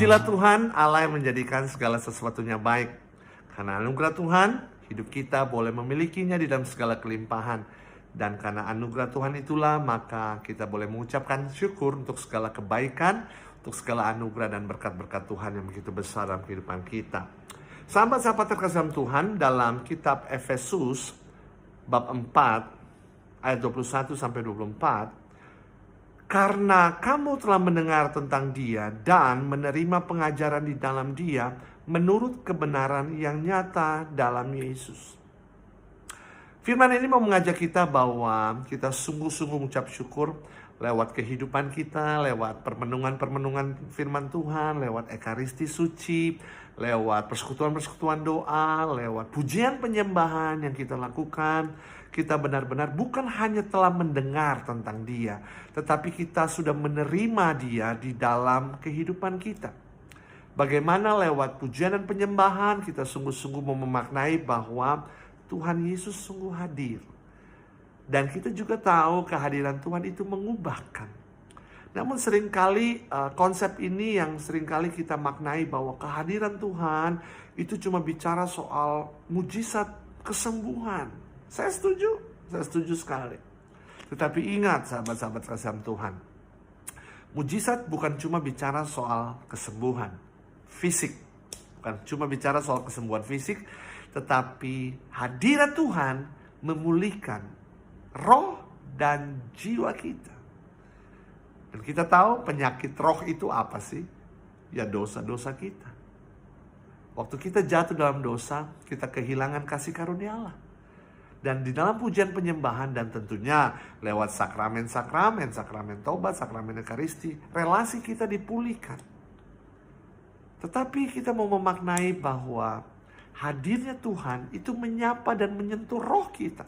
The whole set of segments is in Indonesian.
Pujilah Tuhan Allah yang menjadikan segala sesuatunya baik. Karena anugerah Tuhan, hidup kita boleh memilikinya di dalam segala kelimpahan. Dan karena anugerah Tuhan itulah, maka kita boleh mengucapkan syukur untuk segala kebaikan, untuk segala anugerah dan berkat-berkat Tuhan yang begitu besar dalam kehidupan kita. Sahabat-sahabat terkasih dalam Tuhan, dalam kitab Efesus bab 4 ayat 21-24, karena kamu telah mendengar tentang Dia dan menerima pengajaran di dalam Dia menurut kebenaran yang nyata dalam Yesus. Firman ini mau mengajak kita bahwa kita sungguh-sungguh mengucap syukur lewat kehidupan kita, lewat permenungan-permenungan firman Tuhan, lewat ekaristi suci, lewat persekutuan-persekutuan doa, lewat pujian penyembahan yang kita lakukan. Kita benar-benar bukan hanya telah mendengar tentang Dia, tetapi kita sudah menerima Dia di dalam kehidupan kita. Bagaimana lewat pujian dan penyembahan kita sungguh-sungguh memaknai bahwa Tuhan Yesus sungguh hadir. Dan kita juga tahu kehadiran Tuhan itu mengubahkan. Namun seringkali konsep ini yang seringkali kita maknai bahwa kehadiran Tuhan itu cuma bicara soal mujizat kesembuhan. Saya setuju sekali. Tetapi ingat sahabat-sahabat kasih Tuhan, mujizat bukan cuma bicara soal kesembuhan fisik. Bukan cuma bicara soal kesembuhan fisik, tetapi hadirat Tuhan memulihkan roh dan jiwa kita. Dan kita tahu penyakit roh itu apa sih? Ya dosa-dosa kita. Waktu kita jatuh dalam dosa, kita kehilangan kasih karunia Allah. Dan di dalam pujian penyembahan dan tentunya lewat sakramen-sakramen, sakramen tobat, sakramen ekaristi, relasi kita dipulihkan. Tetapi kita mau memaknai bahwa hadirnya Tuhan itu menyapa dan menyentuh roh kita.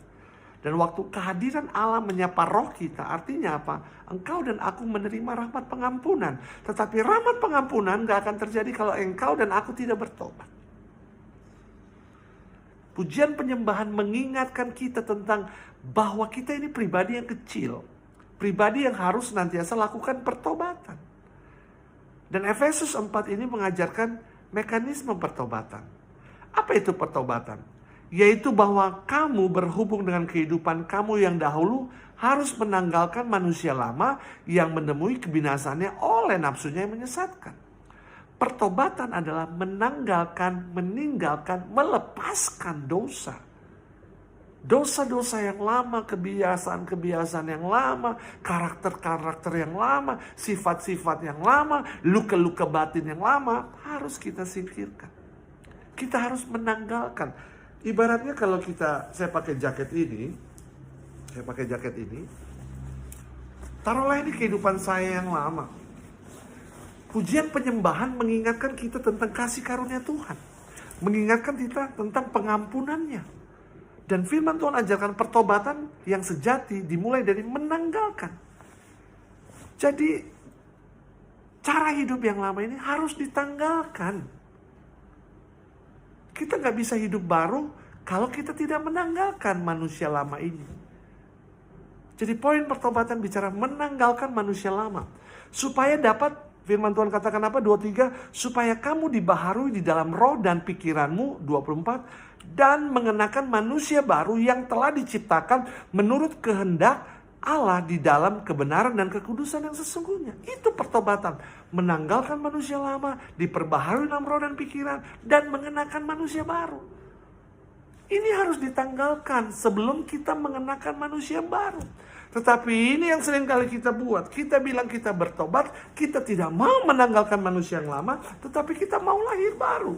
Dan waktu kehadiran Allah menyapa roh kita, artinya apa? Engkau dan aku menerima rahmat pengampunan. Tetapi rahmat pengampunan gak akan terjadi kalau engkau dan aku tidak bertobat. Pujian penyembahan mengingatkan kita tentang bahwa kita ini pribadi yang kecil. Pribadi yang harus senantiasa lakukan pertobatan. Dan Efesus 4 ini mengajarkan mekanisme pertobatan. Apa itu pertobatan? Yaitu bahwa kamu berhubung dengan kehidupan kamu yang dahulu harus menanggalkan manusia lama yang menemui kebinasannya oleh nafsunya yang menyesatkan. Pertobatan adalah meninggalkan, melepaskan dosa. Dosa-dosa yang lama, kebiasaan-kebiasaan yang lama, karakter-karakter yang lama, sifat-sifat yang lama, luka-luka batin yang lama harus kita singkirkan. Kita harus menanggalkan. Ibaratnya kalau saya pakai jaket ini, taruhlah ini kehidupan saya yang lama. Pujian penyembahan mengingatkan kita tentang kasih karunia Tuhan. Mengingatkan kita tentang pengampunannya. Dan firman Tuhan ajarkan pertobatan yang sejati dimulai dari menanggalkan. Jadi cara hidup yang lama ini harus ditanggalkan. Kita gak bisa hidup baru kalau kita tidak menanggalkan manusia lama ini. Jadi poin pertobatan bicara menanggalkan manusia lama. Supaya dapat, firman Tuhan katakan apa? 23, supaya kamu dibaharui di dalam roh dan pikiranmu, 24, dan mengenakan manusia baru yang telah diciptakan menurut kehendak Allah di dalam kebenaran dan kekudusan yang sesungguhnya. Itu pertobatan. Menanggalkan manusia lama, diperbaharui dalam roh dan pikiran, dan mengenakan manusia baru. Ini harus ditanggalkan sebelum kita mengenakan manusia baru. Tetapi ini yang sering kali kita buat. Kita bilang kita bertobat, kita tidak mau menanggalkan manusia yang lama, tetapi kita mau lahir baru.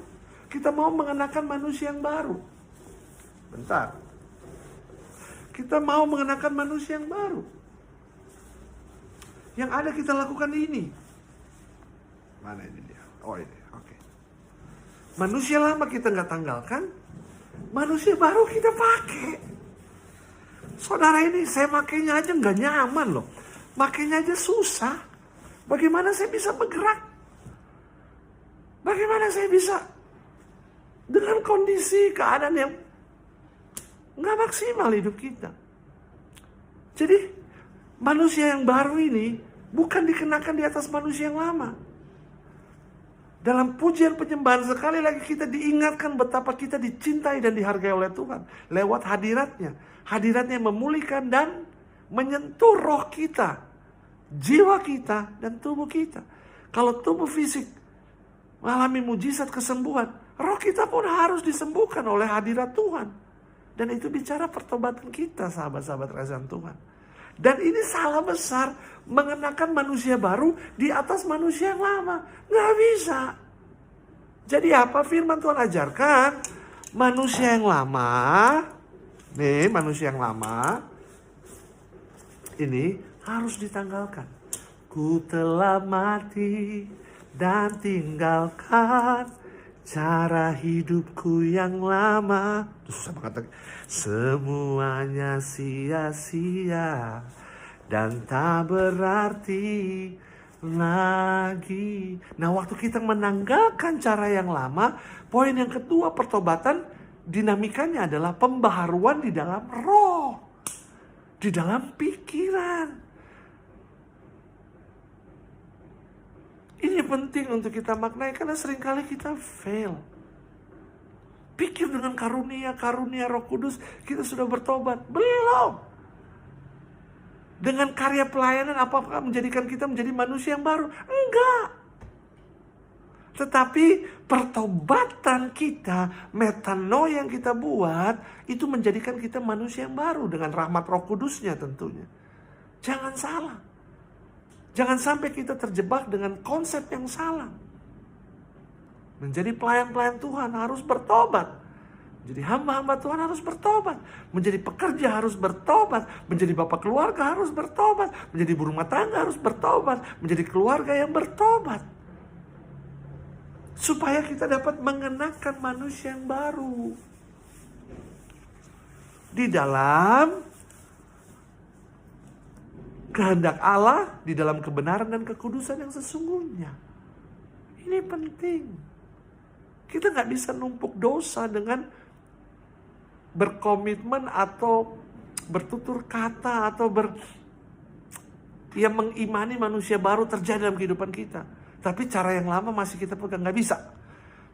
Kita mau mengenakan manusia yang baru. Bentar. Kita mau mengenakan manusia yang baru. Yang ada kita lakukan ini. Mana ini dia? Oh ini, oke. Manusia lama kita nggak tanggalkan, manusia baru kita pakai. Saudara ini saya makainya aja nggak nyaman loh. Makainya aja susah. Bagaimana saya bisa bergerak? Bagaimana saya bisa dengan kondisi keadaan yang nggak maksimal hidup kita. Jadi manusia yang baru ini bukan dikenakan di atas manusia yang lama. Dalam pujian penyembahan sekali lagi kita diingatkan betapa kita dicintai dan dihargai oleh Tuhan. Lewat hadiratnya. Hadiratnya memulihkan dan menyentuh roh kita, jiwa kita, dan tubuh kita. Kalau tubuh fisik mengalami mujizat kesembuhan, roh kita pun harus disembuhkan oleh hadirat Tuhan. Dan itu bicara pertobatan kita, sahabat-sahabat kasih Tuhan. Dan ini salah besar mengenakan manusia baru di atas manusia yang lama. Nggak bisa. Jadi apa firman Tuhan ajarkan? Manusia yang lama, manusia yang lama, ini harus ditanggalkan. Ku telah mati dan tinggalkan cara hidupku yang lama. Susah banget. Semuanya sia-sia dan tak berarti lagi. Nah, waktu kita menanggalkan cara yang lama, poin yang kedua pertobatan dinamikanya adalah pembaharuan di dalam roh, di dalam pikiran. Ini penting untuk kita maknai karena seringkali kita fail. Pikir dengan karunia Roh Kudus kita sudah bertobat. Belum. Dengan karya pelayanan apakah menjadikan kita menjadi manusia yang baru? Enggak. Tetapi pertobatan kita, metanoia yang kita buat, itu menjadikan kita manusia yang baru dengan rahmat Roh Kudusnya tentunya. Jangan salah. Jangan sampai kita terjebak dengan konsep yang salah. Menjadi pelayan-pelayan Tuhan harus bertobat. Menjadi hamba-hamba Tuhan harus bertobat. Menjadi pekerja harus bertobat. Menjadi bapak keluarga harus bertobat. Menjadi ibu rumah tangga harus bertobat. Menjadi keluarga yang bertobat. Supaya kita dapat mengenakan manusia yang baru. Di dalam kehendak Allah, di dalam kebenaran dan kekudusan yang sesungguhnya. Ini penting. Kita gak bisa numpuk dosa dengan berkomitmen atau bertutur kata atau mengimani manusia baru terjadi dalam kehidupan kita. Tapi cara yang lama masih kita pegang, gak bisa.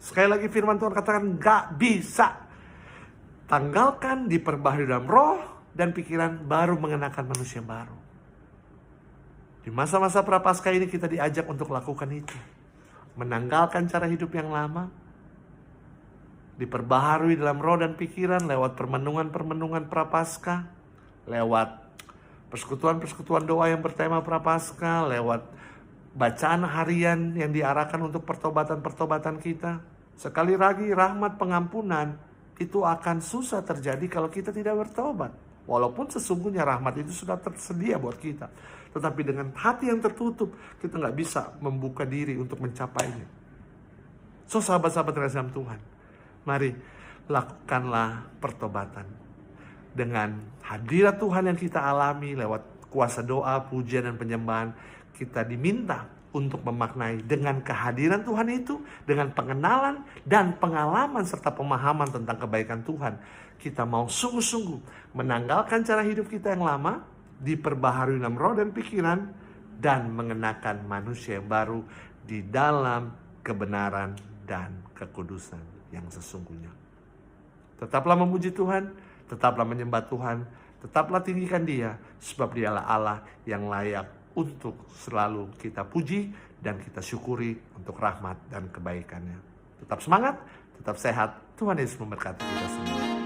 Sekali lagi firman Tuhan katakan gak bisa. Tanggalkan, diperbaharui dalam roh dan pikiran, baru mengenakan manusia baru. Di masa-masa prapaskah ini kita diajak untuk lakukan itu. Menanggalkan cara hidup yang lama, diperbaharui dalam roh dan pikiran lewat permenungan-permenungan prapaskah, lewat persekutuan-persekutuan doa yang bertema prapaskah, lewat bacaan harian yang diarahkan untuk pertobatan-pertobatan kita. Sekali lagi, rahmat pengampunan itu akan susah terjadi kalau kita tidak bertobat. Walaupun sesungguhnya rahmat itu sudah tersedia buat kita. Tetapi dengan hati yang tertutup, kita nggak bisa membuka diri untuk mencapainya. So, sahabat-sahabat kasih Tuhan, mari lakukanlah pertobatan. Dengan hadirat Tuhan yang kita alami lewat kuasa doa, pujian, dan penyembahan, kita diminta untuk memaknai dengan kehadiran Tuhan itu, dengan pengenalan dan pengalaman serta pemahaman tentang kebaikan Tuhan. Kita mau sungguh-sungguh menanggalkan cara hidup kita yang lama, diperbaharui dalam roh dan pikiran, dan mengenakan manusia yang baru di dalam kebenaran dan kekudusan yang sesungguhnya. Tetaplah memuji Tuhan, tetaplah menyembah Tuhan, tetaplah tinggikan Dia, sebab Dialah Allah yang layak untuk selalu kita puji dan kita syukuri untuk rahmat dan kebaikannya. Tetap semangat, tetap sehat. Tuhan Yesus memberkati kita semua.